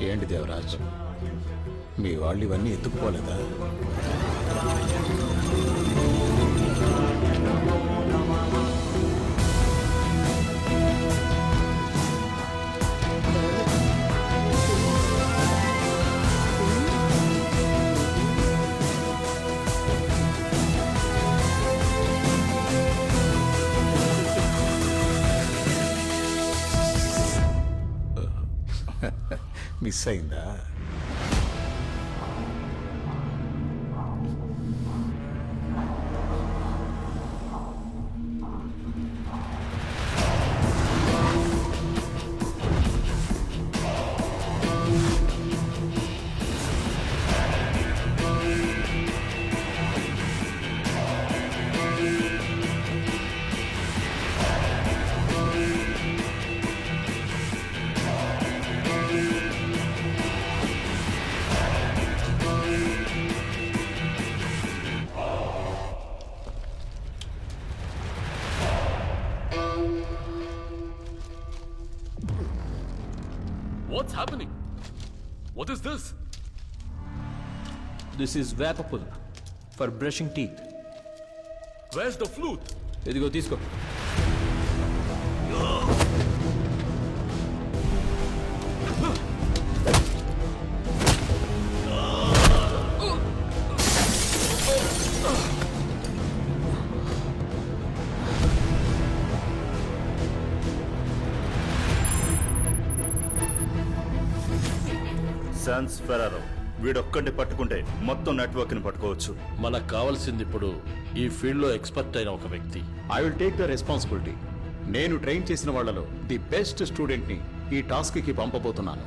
ఏంటి దేవరాజ్, మీ వాళ్ళు ఇవన్నీ ఎత్తుకుపోలేదా? మిస్ అయిందా? What's happening? What is this? This is Vapapul for brushing teeth. Where's the flute? ఇదిగో తీసుకో. శాన్స్ ఫెరారో వీడొక్కడిని పట్టుకుంటే మొత్తం నెట్వర్క్ ని పట్టుకోవచ్చు. మనకు కావాల్సింది ఇప్పుడు ఈ ఫీల్డ్ లో ఎక్స్పర్ట్ అయిన ఒక వ్యక్తి. I will take the responsibility. నేను ట్రైన్ చేసిన వాళ్ళలో ది బెస్ట్ స్టూడెంట్ ని ఈ టాస్క్ కి పంపబోతున్నాను.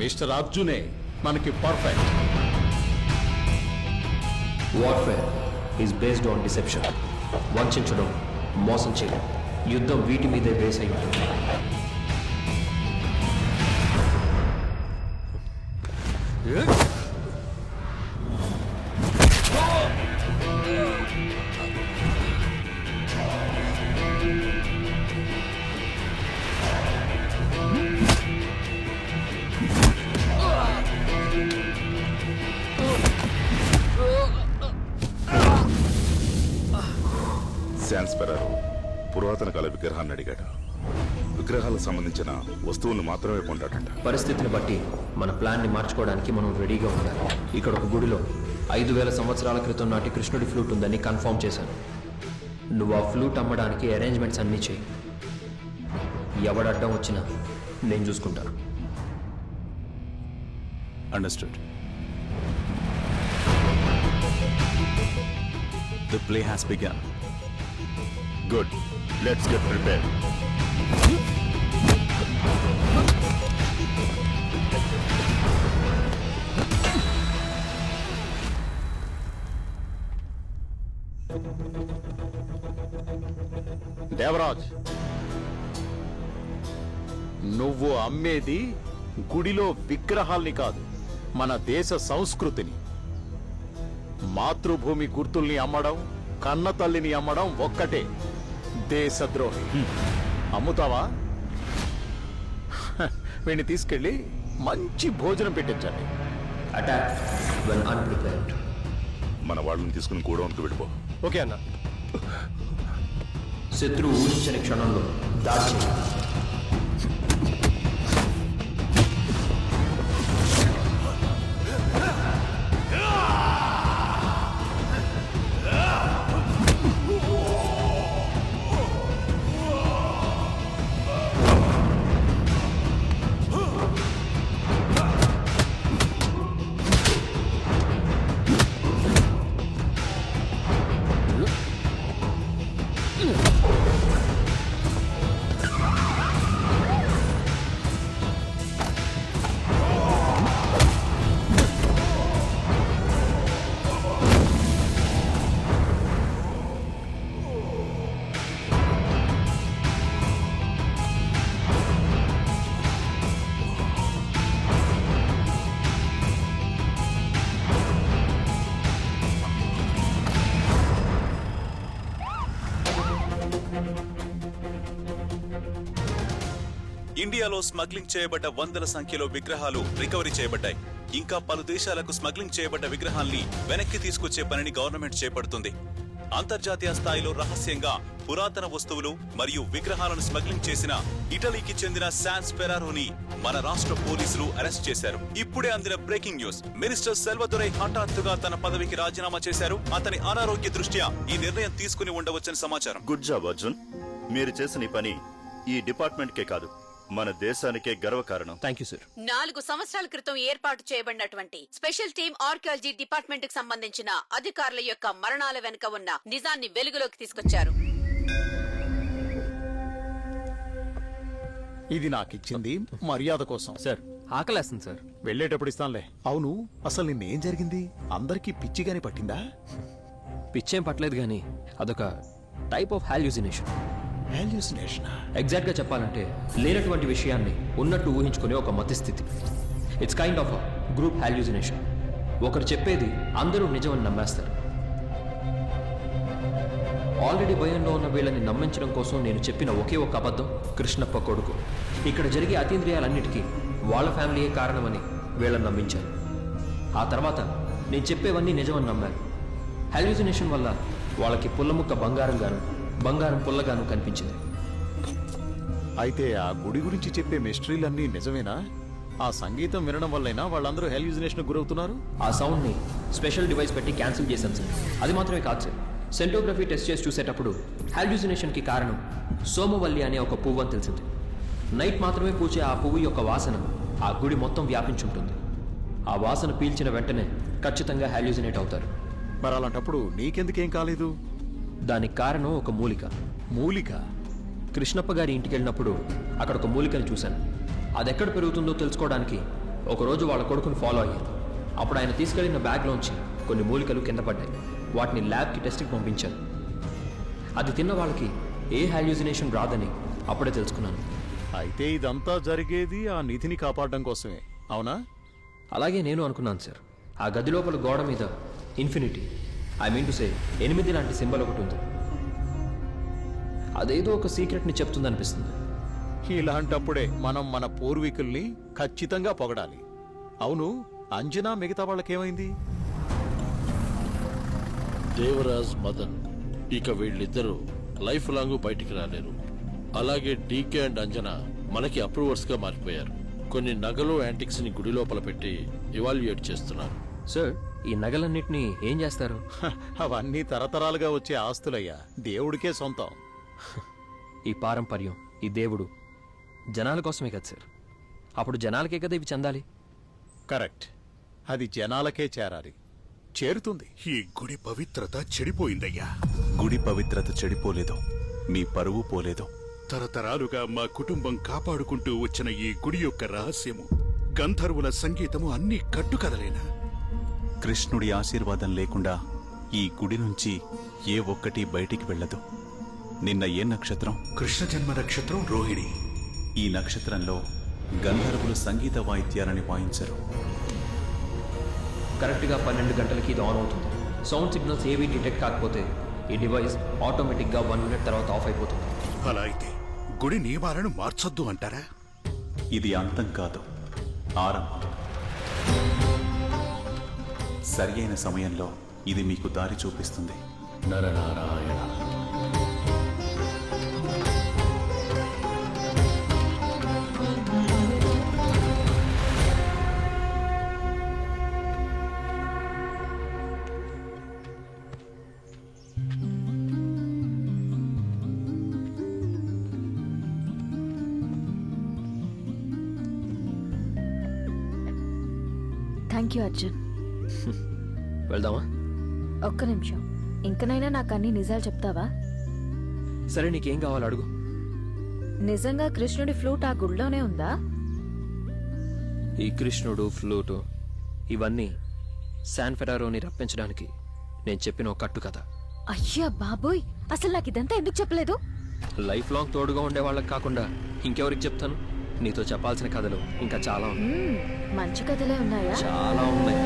మిస్టర్ అర్జునే మనకి perfect. Warfare is based on deception. వంచడం, మోసం చేయడం, యుద్ధం వీటి మీదే బేస్ అయి ఉంటుంది. శాన్స్ ఫెరారో పురాతన కాల విగ్రహాన్ని అడిగాడు. విగ్రహాలకు సంబంధించిన వస్తువులను మాత్రమే కొంటాడంట. పరిస్థితిని బట్టి మన ప్లాన్ని మార్చుకోవడానికి మనం రెడీగా ఉండాలి. ఇక్కడ ఒక గుడిలో 5000 సంవత్సరాల క్రితం నాటి కృష్ణుడి ఫ్లూట్ ఉందని కన్ఫర్మ్ చేశాను. నువ్వు ఆ ఫ్లూట్ అమ్మడానికి అరేంజ్మెంట్స్ అన్నీ చేయి. ఎవడడ్డం వచ్చినా నేను చూసుకుంటాను. Understood. The play has begun. Good, let's get prepared. Devaraj, నువ్వు అమ్మేది గుడిలో విగ్రహాల్ని కాదు, మన దేశ సంస్కృతిని. మాతృభూమి గుర్తుల్ని అమ్మడం, కన్న తల్లిని అమ్మడం ఒక్కటే. దేశద్రోహి. అమ్ముతావా? వీడిని తీసుకెళ్ళి మంచి భోజనం పెట్టించండి. Attack when unprepared. మన వాళ్ళని తీసుకుని గోడౌన్కి వెళ్ళిపో. ఓకే అన్న. శత్రువు ఊహించని క్షణంలో దాడి చేయాలి. ఇండియాలో స్మగ్లింగ్ చేయబడ్డ వందల సంఖ్యలో విగ్రహాలు రికవరీ చేయబడ్డాయి. ఇంకా పలు దేశాలకు స్మగ్లింగ్ చేయబడ్డ విగ్రహాల్ని వెనక్కి తీసుకొచ్చే పనిని గవర్నమెంట్ చేపడుతుంది. అంతర్జాతీయ స్థాయిలో రహస్యంగా పురాతన వస్తువులు మరియు విగ్రహాలను స్మగ్లింగ్ చేసిన ఇటలీకి చెందిన శాన్స్ ఫెరారోని మన రాష్ట్ర పోలీసులు అరెస్ట్ చేశారు. ఇప్పుడే అందిన బ్రేకింగ్ న్యూస్. మినిస్టర్ సెల్వదొరై హఠాత్తుగా తన పదవికి రాజీనామా చేశారు. అతని అనారోగ్య దృష్ట్యా ఈ నిర్ణయం తీసుకుని ఉండవచ్చని సమాచారం. Good job Arjun. మీరు చేసిన ఈ పని ఈ డిపార్ట్మెంట్కే కాదు, మన దేశానికే గర్వకారణం. Thank you sir. 4 సంవత్సరాల క్రితం ఏర్పాటు చేయబడినటువంటి స్పెషల్ టీమ్ ఆర్కియాలజీ డిపార్ట్మెంట్ కు సంబంధించిన అధికారుల యొక్క మరణాల వెనుక ఉన్న నిజాన్ని వెలుగులోకి తీసుకొచ్చారు. ఇది నాకిచ్చింది మర్యాద కోసం. సార్ ఆకలేస్తుంది సార్. వెళ్ళేటప్పుడు ఇస్తానులే. అవును, అసలు నిన్నేం జరిగింది? అందరికీ పిచ్చిగాని పట్టిందా? పిచ్చేం పట్టలేదు కానీ అదొక type of hallucination. Hallucination? Exact గా చెప్పాలంటే లేనటువంటి విషయాన్ని ఉన్నట్టు ఊహించుకునే ఒక మతి స్థితి. It's kind of group hallucination. ఒకరు చెప్పేది అందరూ నిజమని నమ్మేస్తారు. ఆల్రెడీ భయంలో ఉన్న వీళ్ళని నమ్మించడం కోసం నేను చెప్పిన ఒకే ఒక అబద్ధం కృష్ణప్ప కొడుకు. ఇక్కడ జరిగే అతీంద్రియాలన్నిటికీ వాళ్ళ ఫ్యామిలీయే కారణమని వీళ్ళని నమ్మించాను. ఆ తర్వాత నేను చెప్పేవన్నీ నిజమని నమ్మారు. హాల్యూసినేషన్ వల్ల వాళ్ళకి పుల్లముక్క బంగారంగాను బంగారం పుల్లగాను కనిపించింది. అయితే ఆ గుడి గురించి చెప్పే మిస్టరీలన్నీ నిజమేనా? ఆ సంగీతం వినడం వల్లైనా వాళ్ళందరూ హాల్యూసినేషన్ గురవుతున్నారు? ఆ సౌండ్ని స్పెషల్ డివైస్ పెట్టి క్యాన్సిల్ చేశాను సార్. అది మాత్రమే కాదు సార్, సెంటోగ్రఫీ టెస్ట్ చేసి చూసేటప్పుడు హాల్యూసినేషన్కి కారణం సోమవల్లి అనే ఒక పువ్వు అని తెలిసింది. నైట్ మాత్రమే పూచే ఆ పువ్వు యొక్క వాసన ఆ గుడి మొత్తం వ్యాపించుంటుంది. ఆ వాసన పీల్చిన వెంటనే ఖచ్చితంగా హాల్యూసినేట్ అవుతారు. మరి అలాంటప్పుడు నీకెందుకేం కాలేదు? దానికి కారణం ఒక మూలిక. మూలిక? కృష్ణప్ప గారి ఇంటికి వెళ్ళినప్పుడు అక్కడ ఒక మూలికను చూశాను. అది ఎక్కడ పెరుగుతుందో తెలుసుకోవడానికి ఒకరోజు వాళ్ళ కొడుకుని ఫాలో అయ్యాను. అప్పుడు ఆయన తీసుకెళ్లిన బ్యాగ్లోంచి కొన్ని మూలికలు కింద పడ్డాయి. వాటిని ల్యాబ్కి టెస్ట్కి పంపించాను. అది తిన్న వాళ్ళకి ఏ హాల్యూసినేషన్ రాదని అప్పుడే తెలుసుకున్నాను. అయితే ఇదంతా జరిగేది ఆ నిధిని కాపాడడం కోసమే, అవునా? అలాగే నేను అనుకున్నాను సార్. ఆ గది లోపల గోడ మీద infinity, I mean to say 8 లాంటి సింబల్ ఒకటి ఉంది. అదేదో ఒక సీక్రెట్ని చెప్తుందనిపిస్తుంది. ఇలాంటప్పుడే మనం మన పూర్వీకుల్ని ఖచ్చితంగా పొగడాలి. అవును, అంజనా మిగతా వాళ్ళకేమైంది? దేవరాజ్, మదన్ ఇక వీళ్ళిద్దరూ లైఫ్ లాంగ్ బయటికి రాలేరు. అలాగే డీకే అండ్ అంజనా మనకి అప్రూవర్స్ గా మారిపోయారు. కొన్ని నగలు యాంటిక్స్ ని గుడి లోపల పెట్టి ఇవాల్యుయేట్ చేస్తున్నారు. సార్, ఈ నగలన్నిటినీ ఏం చేస్తారు? అవన్నీ తరతరాలుగా వచ్చే ఆస్తులయ్యా, దేవుడికే సొంతం. ఈ పారంపర్యం, ఈ దేవుడు జనాల కోసమే కదా సార్. అప్పుడు జనాలకే కదా ఇవి చెందాలి. కరెక్ట్, అది జనాలకే చేరాలి. చేరుతుంది. ఈ గుడి పవిత్రత చెడిపోయిందయ్యా. గుడి పవిత్రత చెడిపోలేదు, మీ పరువు పోలేదు. తరతరాలుగా మా కుటుంబం కాపాడుకుంటూ వచ్చిన ఈ గుడి యొక్క రహస్యము, గంధర్వుల సంగీతము అన్నీ కట్టుకదలేనా? కృష్ణుడి ఆశీర్వాదం లేకుండా ఈ గుడి నుంచి ఏ ఒక్కటి బయటికి వెళ్ళదు. నిన్న ఏ నక్షత్రం? కృష్ణ జన్మ నక్షత్రం రోహిణి. ఈ నక్షత్రంలో గంధర్వులు సంగీత వాయిద్యాలని వాయించరు. కరెక్ట్గా 12 గంటలకి ఇది ఆన్ అవుతుంది. సౌండ్ సిగ్నల్స్ ఏవి డిటెక్ట్ కాకపోతే ఈ డివైస్ ఆటోమేటిక్గా 1 మినిట్ తర్వాత ఆఫ్ అయిపోతుంది. అలా అయితే గుడి నియమాలను మార్చొద్దు అంటారా? ఇది అంతం కాదు, ఆరంభం. సరి అయిన సమయంలో ఇది మీకు దారి చూపిస్తుంది. నరనారాయణ. Thank you Arjun. వెళ్దామా? ఒక్క నిమిషం, ఇంకనైనా నాకు అన్ని నిజాలు చెప్తావా? సరే, నీకేం కావాలో అడుగు. నిజంగా కృష్ణుడి ఫ్లూట్ ఆ గుడిలోనే ఉందా? ఈ కృష్ణుడు, ఫ్లూటు ఇవన్నీ శాన్ ఫెరారోని రప్పించడానికి నేను చెప్పిన ఒక కట్టు కథ. అయ్యా బాబోయ్, అసలు నాకు ఇదంతా ఎందుకు చెప్పలేదు? లైఫ్ లాంగ్ తోడుగా ఉండే వాళ్ళకి కాకుండా ఇంకెవరికి చెప్తాను? నీతో చెప్పాల్సిన కథలు ఇంకా చాలా ఉన్నాయి. మంచి కథలే ఉన్నాయా? చాలా ఉన్నాయి.